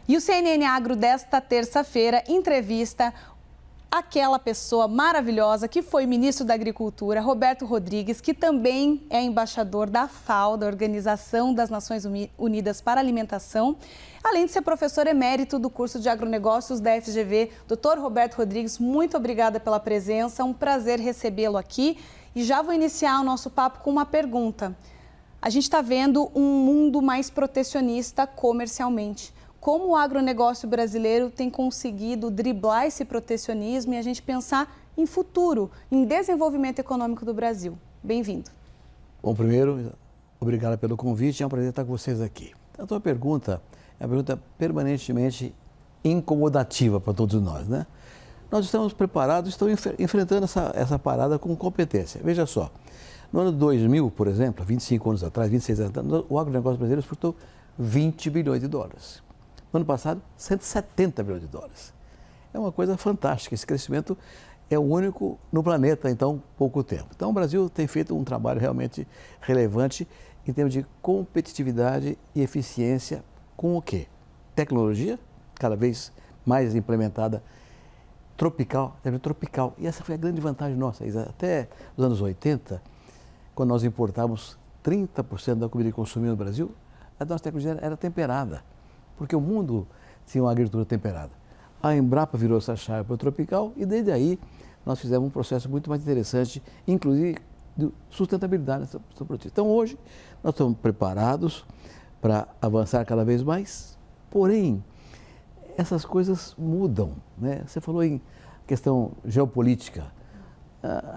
E o CNN Agro desta terça-feira entrevista aquela pessoa maravilhosa que foi ministro da Agricultura, Roberto Rodrigues, que também é embaixador da FAO, da Organização das Nações Unidas para a Alimentação, além de ser professor emérito do curso de agronegócios da FGV. Doutor Roberto Rodrigues, muito obrigada pela presença, um prazer recebê-lo aqui. E já vou iniciar o nosso papo com uma pergunta. A gente está vendo um mundo mais protecionista comercialmente. Como o agronegócio brasileiro tem conseguido driblar esse protecionismo e a gente pensar em futuro, em desenvolvimento econômico do Brasil? Bem-vindo. Bom, primeiro, obrigado pelo convite, é um prazer estar com vocês aqui. A tua pergunta é uma pergunta permanentemente incomodativa para todos nós, né? Nós estamos preparados, estamos enfrentando essa parada com competência. Veja só, no ano 2000, por exemplo, 25 anos atrás, 26 anos atrás, o agronegócio brasileiro exportou 20 bilhões de dólares. No ano passado, 170 bilhões de dólares. É uma coisa fantástica. Esse crescimento é o único no planeta em tão pouco tempo. Então, o Brasil tem feito um trabalho realmente relevante em termos de competitividade e eficiência com o quê? Tecnologia, cada vez mais implementada, tropical. E essa foi a grande vantagem nossa. Até os anos 80, quando nós importávamos 30% da comida que consumimos no Brasil, a nossa tecnologia era temperada. Porque o mundo tinha uma agricultura temperada. A Embrapa virou essa chave para o tropical e desde aí nós fizemos um processo muito mais interessante, inclusive de sustentabilidade nessa produção. Então hoje nós estamos preparados para avançar cada vez mais, porém essas coisas mudam, né? Você falou em questão geopolítica,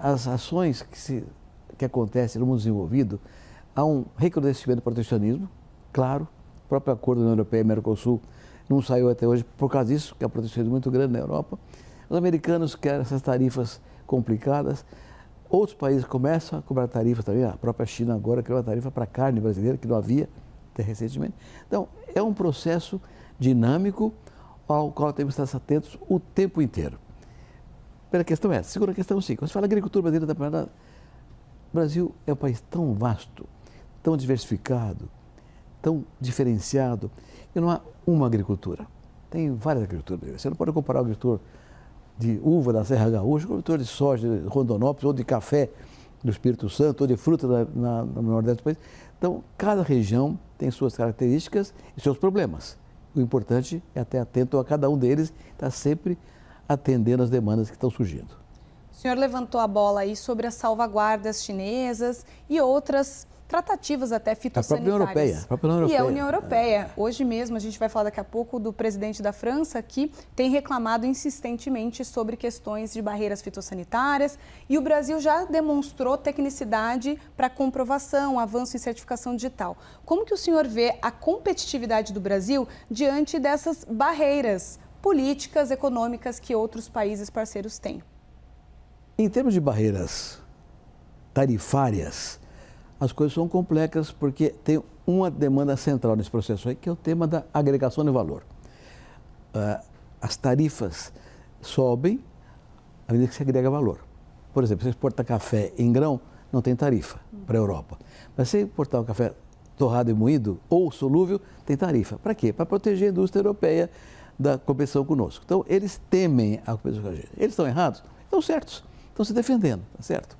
as ações que acontecem no mundo desenvolvido, há um recrudescimento do protecionismo, claro. O próprio acordo da União Europeia e Mercosul não saiu até hoje por causa disso, que é um protecionismo muito grande na Europa. Os americanos querem essas tarifas complicadas. Outros países começam a cobrar tarifas também. A própria China agora criou uma tarifa para a carne brasileira, que não havia até recentemente. Então, é um processo dinâmico ao qual temos que estar atentos o tempo inteiro. Primeira questão é essa. Segunda questão é o seguinte. Quando se fala agricultura brasileira, o Brasil é um país tão vasto, tão diversificado, tão diferenciado, que não há uma agricultura. Tem várias agriculturas. Você não pode comparar o agricultor de uva da Serra Gaúcha com o agricultor de soja de Rondonópolis, ou de café do Espírito Santo, ou de fruta no Nordeste do país. Então, cada região tem suas características e seus problemas. O importante é estar atento a cada um deles, estar sempre atendendo as demandas que estão surgindo. O senhor levantou a bola aí sobre as salvaguardas chinesas e outras tratativas até fitossanitárias. A própria União Europeia. E a União Europeia. Hoje mesmo, a gente vai falar daqui a pouco do presidente da França, que tem reclamado insistentemente sobre questões de barreiras fitossanitárias. E o Brasil já demonstrou tecnicidade para comprovação, avanço em certificação digital. Como que o senhor vê a competitividade do Brasil diante dessas barreiras políticas, econômicas que outros países parceiros têm? Em termos de barreiras tarifárias, as coisas são complexas porque tem uma demanda central nesse processo aí, que é o tema da agregação de valor. As tarifas sobem à medida que se agrega valor. Por exemplo, se você exporta café em grão, não tem tarifa para a Europa. Mas se você importar um café torrado e moído ou solúvel, tem tarifa. Para quê? Para proteger a indústria europeia da competição conosco. Então, eles temem a competição com a gente. Eles estão errados? Estão certos. Estão se defendendo, tá certo?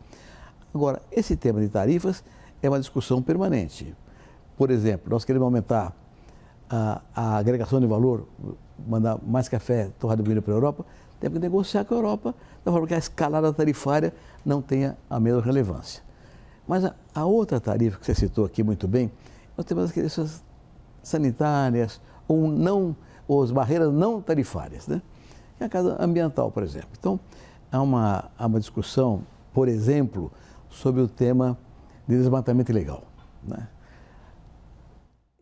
Agora, esse tema de tarifas é uma discussão permanente. Por exemplo, nós queremos aumentar a agregação de valor, mandar mais café torrado e moído para a Europa, temos que negociar com a Europa, da forma que a escalada tarifária não tenha a mesma relevância. Mas a outra tarifa que você citou aqui muito bem, nós temos as questões sanitárias ou as barreiras não tarifárias, né? É a casa ambiental, por exemplo. Então, há uma discussão, por exemplo, sobre o tema de desmatamento ilegal, né?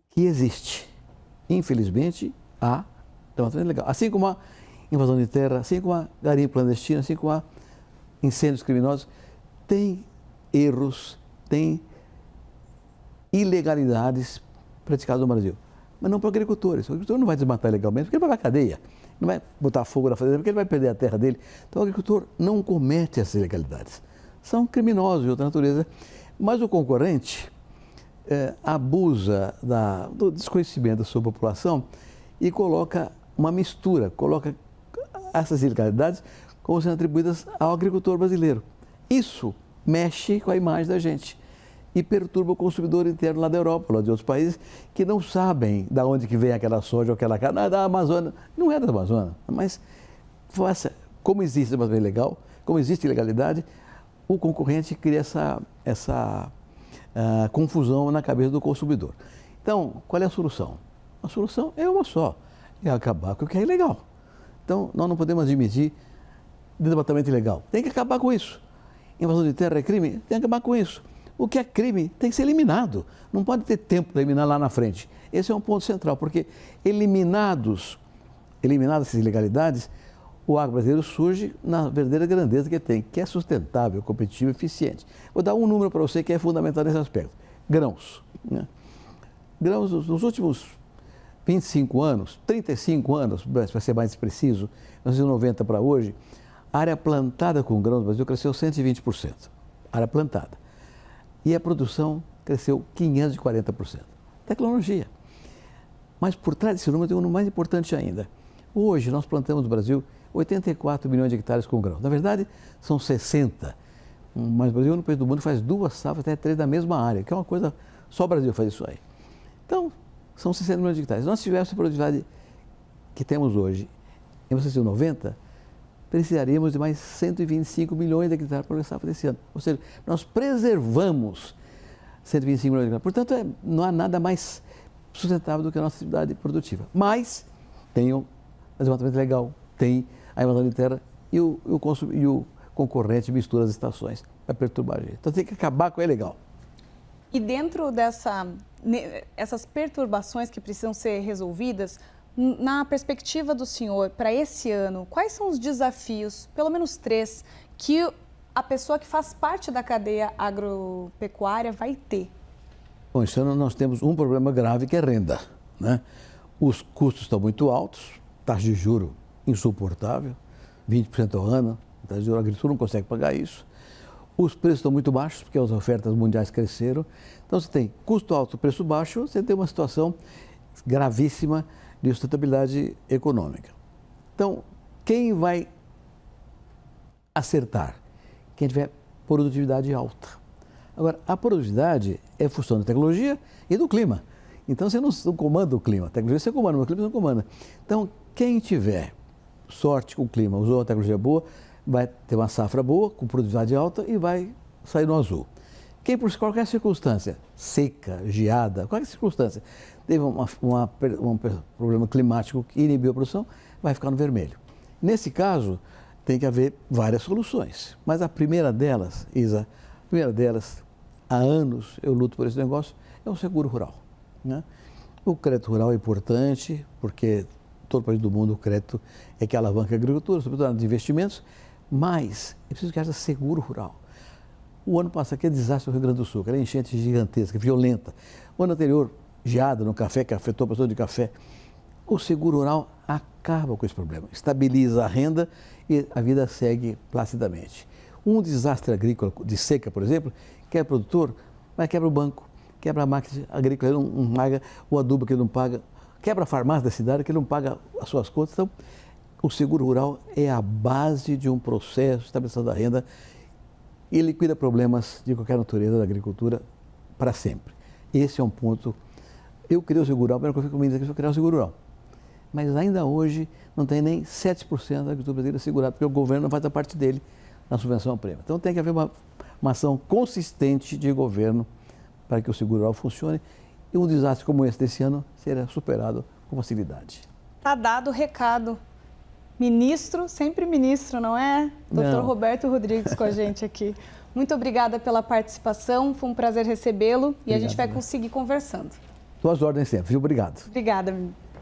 Que existe. Infelizmente, há desmatamento ilegal. Assim como há invasão de terra, assim como há garimpo clandestino, assim como há incêndios criminosos, tem erros, tem ilegalidades praticadas no Brasil. Mas não para agricultores. O agricultor não vai desmatar ilegalmente porque ele vai para a cadeia. Não vai botar fogo na fazenda porque ele vai perder a terra dele. Então o agricultor não comete essas ilegalidades. São criminosos de outra natureza. Mas o concorrente abusa do desconhecimento da sua população e coloca uma mistura, coloca essas ilegalidades como sendo atribuídas ao agricultor brasileiro. Isso mexe com a imagem da gente e perturba o consumidor interno lá da Europa, lá de outros países, que não sabem de onde que vem aquela soja ou aquela carne. Não é da Amazônia. Não é da Amazônia, mas como existe uma coisa legal, como existe ilegalidade, o concorrente cria essa confusão na cabeça do consumidor. Então, qual é a solução? A solução é uma só, é acabar com o que é ilegal. Então, nós não podemos admitir desmatamento ilegal. Tem que acabar com isso. Invasão de terra é crime? Tem que acabar com isso. O que é crime tem que ser eliminado. Não pode ter tempo para eliminar lá na frente. Esse é um ponto central, porque eliminadas essas ilegalidades, o agro brasileiro surge na verdadeira grandeza que tem, que é sustentável, competitivo e eficiente. Vou dar um número para você que é fundamental nesse aspecto. Grãos. Né? Grãos, nos últimos 25 anos, 35 anos, para ser mais preciso, 1990 para hoje, a área plantada com grãos no Brasil cresceu 120%. Área plantada. E a produção cresceu 540%. Tecnologia. Mas por trás desse número tem um número mais importante ainda. Hoje nós plantamos no Brasil 84 milhões de hectares com grãos. Na verdade, são 60. Mas o Brasil, no país do mundo, faz 2 safras, até 3 da mesma área, que é uma coisa, só o Brasil faz isso aí. Então, são 60 milhões de hectares. Se nós tivéssemos a produtividade que temos hoje, em 1990, precisaríamos de mais 125 milhões de hectares para a safra desse ano. Ou seja, nós preservamos 125 milhões de hectares. Portanto, não há nada mais sustentável do que a nossa atividade produtiva. Mas tem o desmatamento legal, tem a invasão de terra e o concorrente mistura as estações para perturbar a gente. Então tem que acabar com o ilegal. E dentro essas perturbações que precisam ser resolvidas, na perspectiva do senhor, para esse ano, quais são os desafios, pelo menos 3, que a pessoa que faz parte da cadeia agropecuária vai ter? Bom, esse ano nós temos um problema grave que é renda, né? Os custos estão muito altos, taxa de juros insuportável, 20% ao ano, a taxa de juros, a agricultura não consegue pagar isso. Os preços estão muito baixos, porque as ofertas mundiais cresceram. Então, você tem custo alto, preço baixo, você tem uma situação gravíssima de sustentabilidade econômica. Então, quem vai acertar? Quem tiver produtividade alta. Agora, a produtividade é função da tecnologia e do clima. Então, você não comanda o clima. A tecnologia você comanda, mas o clima você não comanda. Então, quem tiver sorte com o clima, usou a tecnologia boa, vai ter uma safra boa, com produtividade alta e vai sair no azul. Quem, por qualquer circunstância, seca, geada, qualquer circunstância, teve um problema climático que inibiu a produção, vai ficar no vermelho. Nesse caso, tem que haver várias soluções. Mas a primeira delas, Isa, há anos eu luto por esse negócio, é o seguro rural. Né? O crédito rural é importante, porque todo país do mundo o crédito é que alavanca a agricultura, sobretudo na área de investimentos, mas é preciso que haja seguro rural. O ano passado, aquele desastre no Rio Grande do Sul, aquela enchente gigantesca, violenta. O ano anterior, geada no café, que afetou a produção de café. O seguro rural acaba com esse problema, estabiliza a renda e a vida segue placidamente. Um desastre agrícola de seca, por exemplo, quebra o produtor, mas quebra o banco, quebra a máquina agrícola, ele não paga o adubo que ele não paga, quebra a farmácia da cidade que ele não paga as suas contas. Então, o seguro rural é a base de um processo de estabilização da renda e liquida problemas de qualquer natureza da agricultura para sempre. Esse é um ponto. Eu criei o seguro rural, a primeira coisa que eu me disse é que eu criar o seguro rural. Mas ainda hoje não tem nem 7% da agricultura brasileira segurada, porque o governo não faz a parte dele na subvenção ao prêmio. Então tem que haver uma ação consistente de governo para que o seguro rural funcione e um desastre como esse desse ano será superado com facilidade. Está dado o recado. Ministro, sempre ministro, não é? Dr. Roberto Rodrigues com a gente aqui. Muito obrigada pela participação, foi um prazer recebê-lo e a gente vai conseguir conversando. Suas ordens sempre, viu? Obrigado. Obrigada.